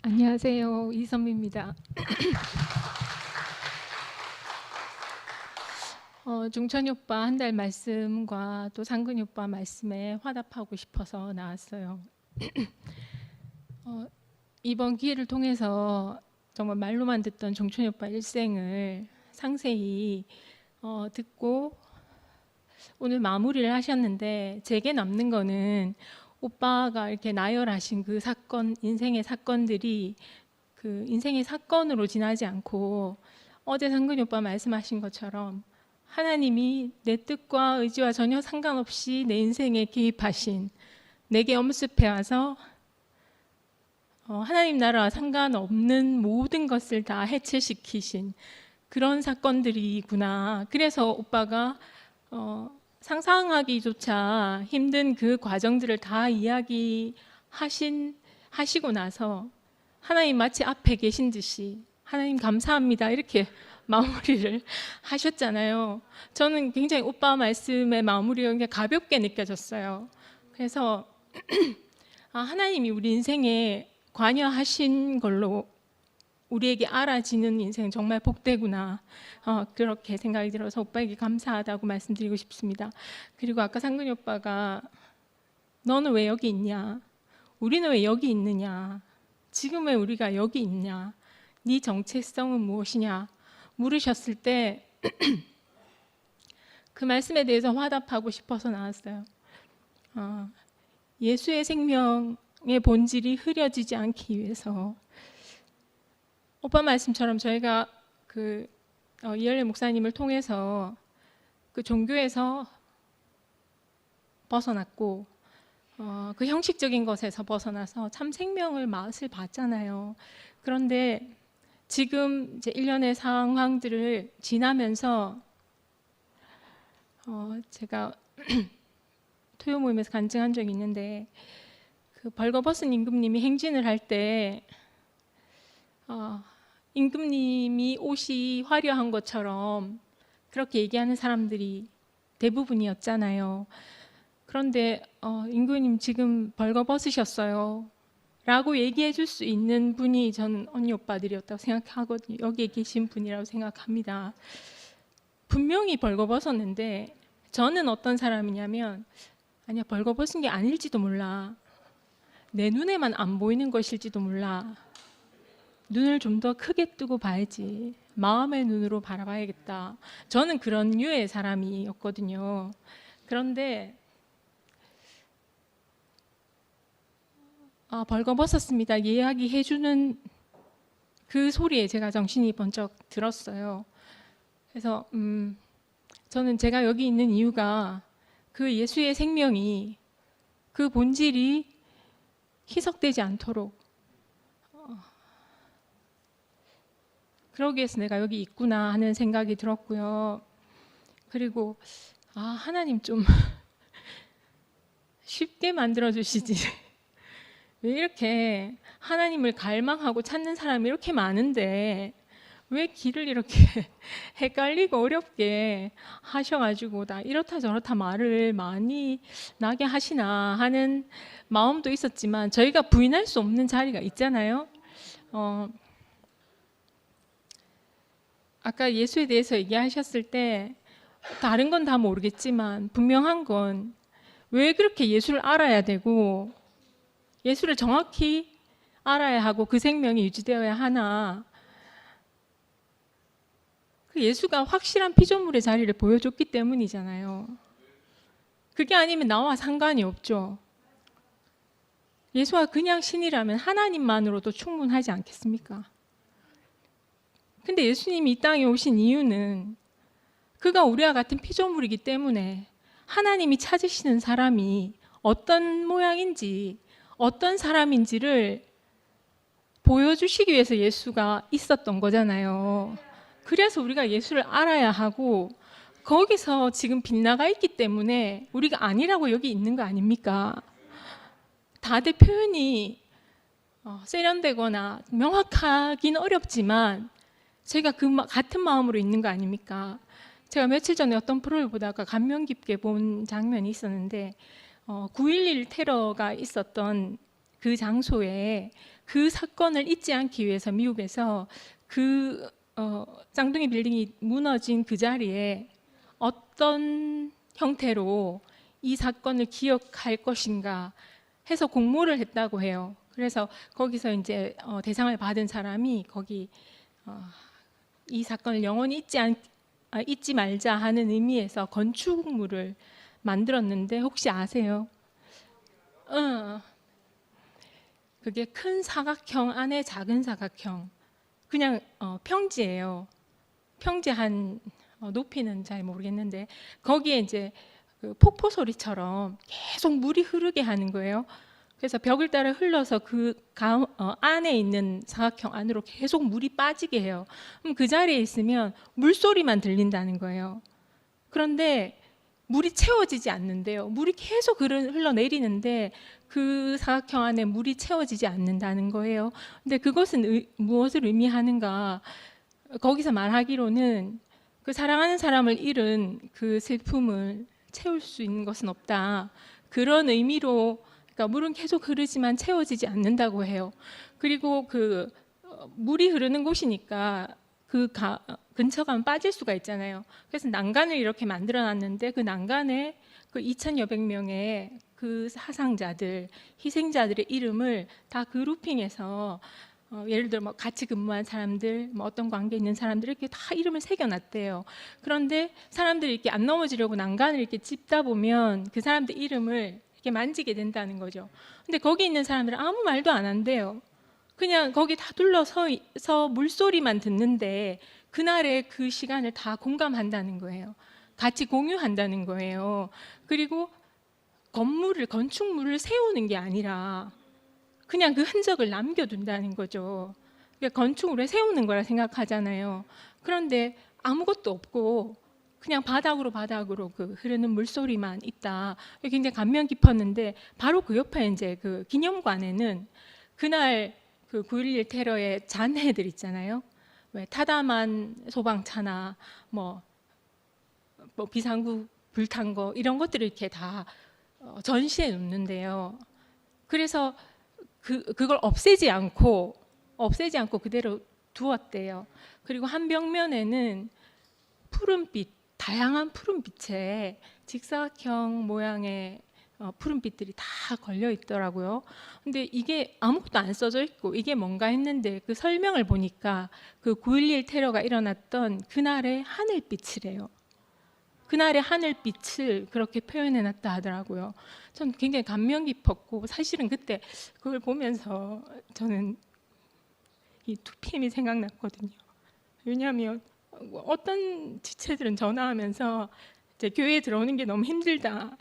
안녕하세요. 이선미입니다. 종천이 오빠 한 달 말씀과 또 상근이 오빠 말씀에 화답하고 싶어서 나왔어요. 이번 기회를 통해서 정말 말로만 듣던 종천이 오빠 일생을 상세히 듣고 오늘 마무리를 하셨는데, 제게 남는 거는 오빠가 이렇게 나열하신 그 사건, 인생의 사건들이 그 인생의 사건으로 지나지 않고 어제 상근이 오빠 말씀하신 것처럼 하나님이 내 뜻과 의지와 전혀 상관없이 내 인생에 개입하신, 내게 엄습해 와서 하나님 나라와 상관없는 모든 것을 다 해체시키신 그런 사건들이구나. 그래서 오빠가 상상하기조차 힘든 그 과정들을 다 하시고 나서 하나님 마치 앞에 계신 듯이 하나님 감사합니다 이렇게 마무리를 하셨잖아요. 저는 굉장히 오빠 말씀의 마무리가 굉장히 가볍게 느껴졌어요. 그래서 하나님이 우리 인생에 관여하신 걸로 우리에게 알아지는 인생 정말 복되구나, 그렇게 생각이 들어서 오빠에게 감사하다고 말씀드리고 싶습니다. 그리고 아까 상근이 오빠가 너는 왜 여기 있냐, 우리는 왜 여기 있느냐, 지금 왜 우리가 여기 있냐, 네 정체성은 무엇이냐 물으셨을 때 그 말씀에 대해서 화답하고 싶어서 나왔어요. 예수의 생명의 본질이 흐려지지 않기 위해서, 오빠 말씀처럼 저희가 이열래 목사님을 통해서 그 종교에서 벗어났고 그 형식적인 것에서 벗어나서 참 생명을 맛을 봤잖아요. 그런데 지금 이제 일련의 상황들을 지나면서 제가 토요 모임에서 간증한 적이 있는데, 그 벌거벗은 임금님이 행진을 할 때 임금님이 옷이 화려한 것처럼 그렇게 얘기하는 사람들이 대부분이었잖아요. 그런데 임금님 지금 벌거벗으셨어요 라고 얘기해 줄 수 있는 분이 저는 언니 오빠들이었다고 생각하거든요. 여기에 계신 분이라고 생각합니다. 분명히 벌거벗었는데 저는 어떤 사람이냐면, 아니야, 벌거벗은 게 아닐지도 몰라, 내 눈에만 안 보이는 것일지도 몰라, 눈을 좀 더 크게 뜨고 봐야지, 마음의 눈으로 바라봐야겠다. 저는 그런 류의 사람이었거든요. 그런데 벌거벗었습니다 이야기해 주는 그 소리에 제가 정신이 번쩍 들었어요. 그래서 저는 제가 여기 있는 이유가 그 예수의 생명이, 그 본질이 희석되지 않도록, 그러기 위해서 내가 여기 있구나 하는 생각이 들었고요. 그리고 하나님 좀 쉽게 만들어 주시지 왜 이렇게 하나님을 갈망하고 찾는 사람이 이렇게 많은데 왜 길을 이렇게 헷갈리고 어렵게 하셔가지고 나 이렇다 저렇다 말을 많이 나게 하시나 하는 마음도 있었지만, 저희가 부인할 수 없는 자리가 있잖아요. 아까 예수에 대해서 얘기하셨을 때 다른 건 다 모르겠지만 분명한 건, 왜 그렇게 예수를 알아야 되고 예수를 정확히 알아야 하고 그 생명이 유지되어야 하나, 그 예수가 확실한 피조물의 자리를 보여줬기 때문이잖아요. 그게 아니면 나와 상관이 없죠. 예수가 그냥 신이라면 하나님만으로도 충분하지 않겠습니까? 근데 예수님이 이 땅에 오신 이유는 그가 우리와 같은 피조물이기 때문에 하나님이 찾으시는 사람이 어떤 모양인지 어떤 사람인지를 보여주시기 위해서 예수가 있었던 거잖아요. 그래서 우리가 예수를 알아야 하고, 거기서 지금 빗나가 있기 때문에 우리가 아니라고 여기 있는 거 아닙니까? 다들 표현이 세련되거나 명확하긴 어렵지만 제가 같은 마음으로 있는 거 아닙니까? 제가 며칠 전에 어떤 프로를 보다가 감명 깊게 본 장면이 있었는데 9.11 테러가 있었던 그 장소에 그 사건을 잊지 않기 위해서 미국에서 그 쌍둥이 빌딩이 무너진 그 자리에 어떤 형태로 이 사건을 기억할 것인가 해서 공모를 했다고 해요. 그래서 거기서 이제 대상을 받은 사람이 거기 이 사건을 영원히 잊지 말자 하는 의미에서 건축물을 만들었는데 혹시 아세요? 그게 큰 사각형 안에 작은 사각형, 그냥 평지예요. 평지 한 높이는 잘 모르겠는데 거기에 이제 그 폭포 소리처럼 계속 물이 흐르게 하는 거예요. 그래서 벽을 따라 흘러서 그 안에 있는 사각형 안으로 계속 물이 빠지게 해요. 그럼 그 자리에 있으면 물소리만 들린다는 거예요. 그런데 물이 채워지지 않는데요. 물이 계속 흘러내리는데 그 사각형 안에 물이 채워지지 않는다는 거예요. 근데 그것은 무엇을 의미하는가? 거기서 말하기로는 그 사랑하는 사람을 잃은 그 슬픔을 채울 수 있는 것은 없다. 그런 의미로, 그러니까 물은 계속 흐르지만 채워지지 않는다고 해요. 그리고 그 물이 흐르는 곳이니까 그 근처 가면 빠질 수가 있잖아요. 그래서 난간을 이렇게 만들어 놨는데 그 난간에 그 2,000여백 명의 그 사상자들, 희생자들의 이름을 다 그룹핑해서 예를 들어 뭐 같이 근무한 사람들, 뭐 어떤 관계 있는 사람들 이렇게 다 이름을 새겨놨대요. 그런데 사람들이 이렇게 안 넘어지려고 난간을 이렇게 짚다 보면 그 사람들 이름을 이렇게 만지게 된다는 거죠. 근데 거기 있는 사람들은 아무 말도 안 한대요. 그냥 거기 다 둘러서 물소리만 듣는데 그날의 그 시간을 다 공감한다는 거예요. 같이 공유한다는 거예요. 그리고 건축물을 세우는 게 아니라 그냥 그 흔적을 남겨둔다는 거죠. 그러니까 건축물을 세우는 거라 생각하잖아요. 그런데 아무것도 없고 그냥 바닥으로 그 흐르는 물소리만 있다. 굉장히 감명 깊었는데 바로 그 옆에 이제 그 기념관에는 그날 그 9.11 테러의 잔해들 있잖아요. 왜 타다만 소방차나 뭐 비상구 불탄 거 이런 것들을 이렇게 다 전시해 놓는데요. 그래서 그걸 없애지 않고 그대로 두었대요. 그리고 한 벽면에는 푸른빛, 다양한 푸른빛에 직사각형 모양의 푸른빛들이 다 걸려 있더라고요. 근데 이게 아무것도 안 써져 있고 이게 뭔가 했는데 그 설명을 보니까 그 9.11 테러가 일어났던 그날의 하늘빛이래요. 그날의 하늘빛을 그렇게 표현해 놨다 하더라고요. 전 굉장히 감명 깊었고 사실은 그때 그걸 보면서 저는 이 2PM이 생각났거든요. 왜냐하면 어떤 지체들은 전화하면서 이제 교회에 들어오는 게 너무 힘들다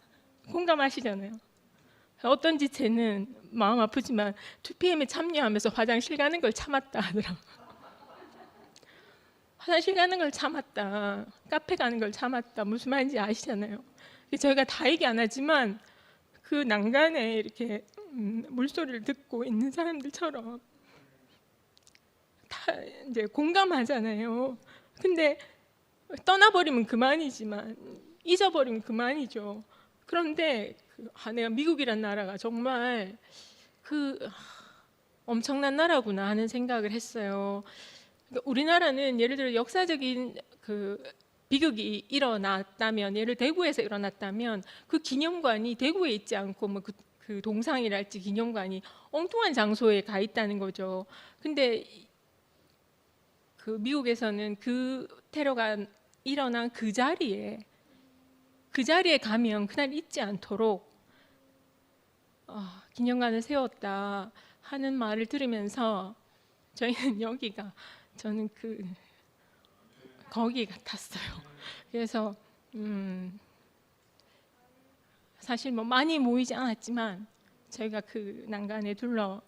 공감하시잖아요. 어떤 지체는 마음 아프지만 2PM에 참여하면서 화장실 가는 걸 참았다 하더라고요. 화장실 가는 걸 참았다, 카페 가는 걸 참았다, 무슨 말인지 아시잖아요. 저희가 다 얘기 안 하지만 그 난간에 이렇게 물소리를 듣고 있는 사람들처럼 다 이제 공감하잖아요. 근데 떠나버리면 그만이지만 잊어버리면 그만이죠. 그런데 내가 미국이란 나라가 정말 엄청난 나라구나 하는 생각을 했어요. 그러니까 우리나라는 예를 들어 역사적인 비극이 일어났다면, 예를 대구에서 일어났다면 그 기념관이 대구에 있지 않고 뭐 그 동상이랄지 기념관이 엉뚱한 장소에 가 있다는 거죠. 근데 그 미국에서는 그 테러가 일어난 그 자리에 가면 그날 잊지 않도록 기념관을 세웠다 하는 말을 들으면서 저희는 저는 거기 같았어요. 그래서 사실 뭐 많이 모이지 않았지만 저희가 그 난간에 둘러서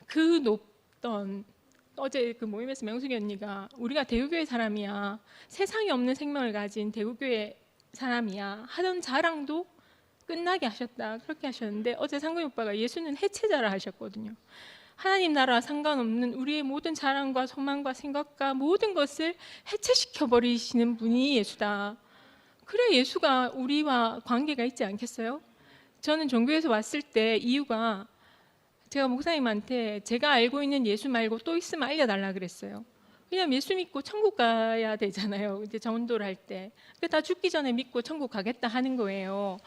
그 높던, 어제 그 모임에서 명숙이 언니가 우리가 대구교회 사람이야, 세상에 없는 생명을 가진 대구교회 사람이야 하던 자랑도 끝나게 하셨다, 그렇게 하셨는데 어제 상근이 오빠가 예수는 해체자라 하셨거든요. 하나님 나라와 상관없는 우리의 모든 자랑과 소망과 생각과 모든 것을 해체시켜 버리시는 분이 예수다. 그래 예수가 우리와 관계가 있지 않겠어요? 저는 종교에서 왔을 때 이유가 제가 목사님한테 제가 알고 있는 예수 말고 또 있으면 알려달라 그랬어요. 그냥 예수 믿고 천국 가야 되잖아요. 이제 전도를 할 때. 다 죽기 전에 믿고 천국 가겠다 하는 거예요.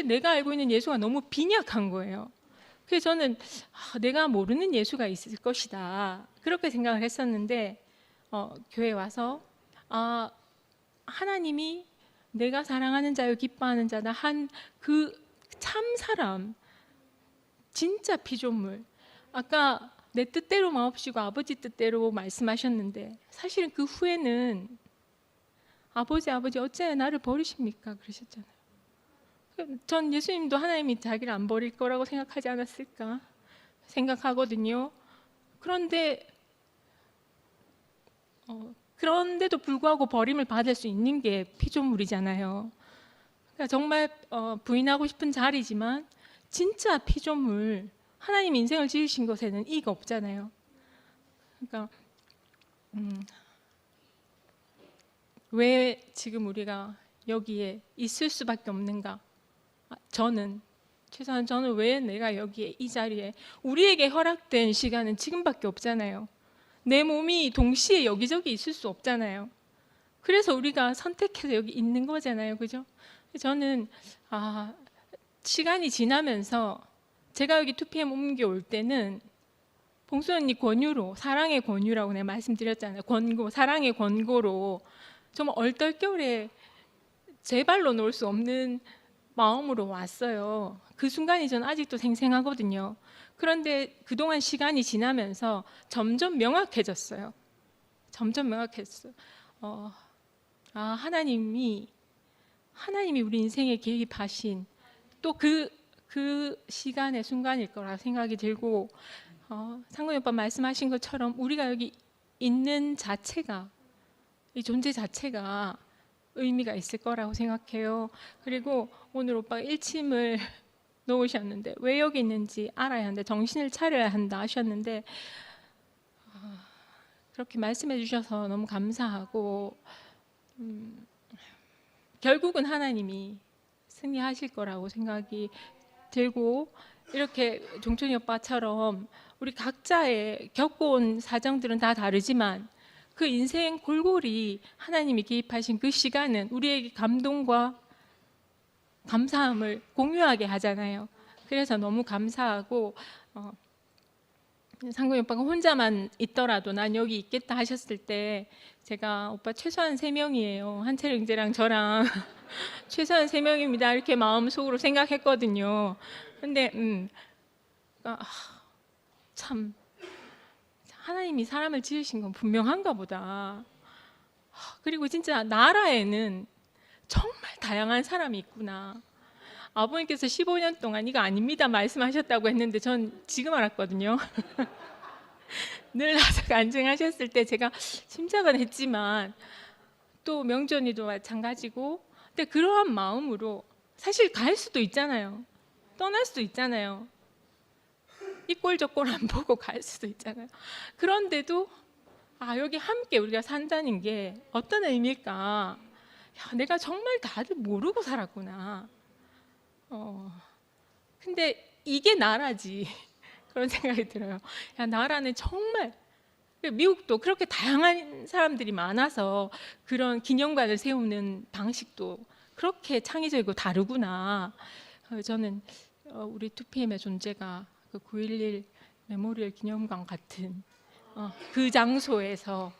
내가 알고 있는 예수가 너무 빈약한 거예요. 그래서 저는 내가 모르는 예수가 있을 것이다. 그렇게 생각을 했었는데 교회 와서 하나님이 내가 사랑하는 자요 기뻐하는 자다 한 그 참 사람, 진짜 피조물. 아까 내 뜻대로 마옵시고 아버지 뜻대로 말씀하셨는데 사실은 그 후에는 아버지 어째 나를 버리십니까? 그러셨잖아요. 전 예수님도 하나님이 자기를 안 버릴 거라고 생각하지 않았을까 생각하거든요. 그런데도 불구하고 버림을 받을 수 있는 게 피조물이잖아요. 그러니까 정말 부인하고 싶은 자리지만 진짜 피조물, 하나님 인생을 지으신 것에는 이의가 없잖아요. 그러니까 왜 지금 우리가 여기에 있을 수밖에 없는가? 최소한 저는 왜 내가 여기에 이 자리에 우리에게 허락된 시간은 지금밖에 없잖아요. 내 몸이 동시에 여기저기 있을 수 없잖아요. 그래서 우리가 선택해서 여기 있는 거잖아요. 그죠? 저는 시간이 지나면서 제가 여기 2PM 옮겨올 때는 봉수 언니 권유로, 사랑의 권유라고 내가 말씀드렸잖아요. 권고, 사랑의 권고로 정말 얼떨결에 제 발로 놓을 수 없는 마음으로 왔어요. 그 순간이 저는 아직도 생생하거든요. 그런데 그동안 시간이 지나면서 점점 명확해졌어요. 점점 명확해졌어요. 하나님이 우리 인생에 개입하신 또 그 시간의 순간일 거라 생각이 들고 상근이 오빠 말씀하신 것처럼 우리가 여기 있는 자체가, 이 존재 자체가 의미가 있을 거라고 생각해요. 그리고 오늘 오빠가 일침을 놓으셨는데 왜 여기 있는지 알아야 한다, 정신을 차려야 한다 하셨는데 그렇게 말씀해 주셔서 너무 감사하고 결국은 하나님이 승리하실 거라고 생각이 들고, 이렇게 종천이 오빠처럼 우리 각자의 겪어온 사정들은 다 다르지만 그 인생 골고리 하나님이 개입하신 그 시간은 우리에게 감동과 감사함을 공유하게 하잖아요. 그래서 너무 감사하고 상근이 오빠가 혼자만 있더라도 난 여기 있겠다 하셨을 때 제가 오빠 최소한 3명이에요. 한채령 이제랑 저랑 최소한 3명입니다. 이렇게 마음속으로 생각했거든요. 근데 참 하나님이 사람을 지으신 건 분명한가 보다. 그리고 진짜 나라에는 정말 다양한 사람이 있구나. 아버님께서 15년 동안 이거 아닙니다 말씀하셨다고 했는데 전 지금 알았거든요. 늘 나서 간증하셨을 때 제가 짐작은 했지만 또 명주 언니도 마찬가지고, 근데 그러한 마음으로 사실 갈 수도 있잖아요. 떠날 수도 있잖아요. 이 꼴 저 꼴 안 보고 갈 수도 있잖아요. 그런데도 여기 함께 우리가 산다는 게 어떤 의미일까? 내가 정말 다들 모르고 살았구나. 근데 이게 나라지. 그런 생각이 들어요. 나라는 정말, 미국도 그렇게 다양한 사람들이 많아서 그런 기념관을 세우는 방식도 그렇게 창의적이고 다르구나. 저는 우리 2PM의 존재가 그 9.11 메모리얼 기념관 같은 그 장소에서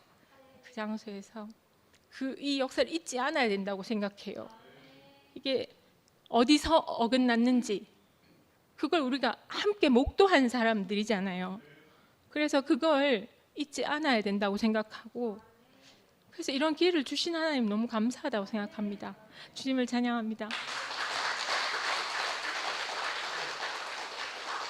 이 역사를 잊지 않아야 된다고 생각해요. 이게 어디서 어긋났는지 그걸 우리가 함께 목도한 사람들이잖아요. 그래서 그걸 잊지 않아야 된다고 생각하고, 그래서 이런 기회를 주신 하나님 너무 감사하다고 생각합니다. 주님을 찬양합니다.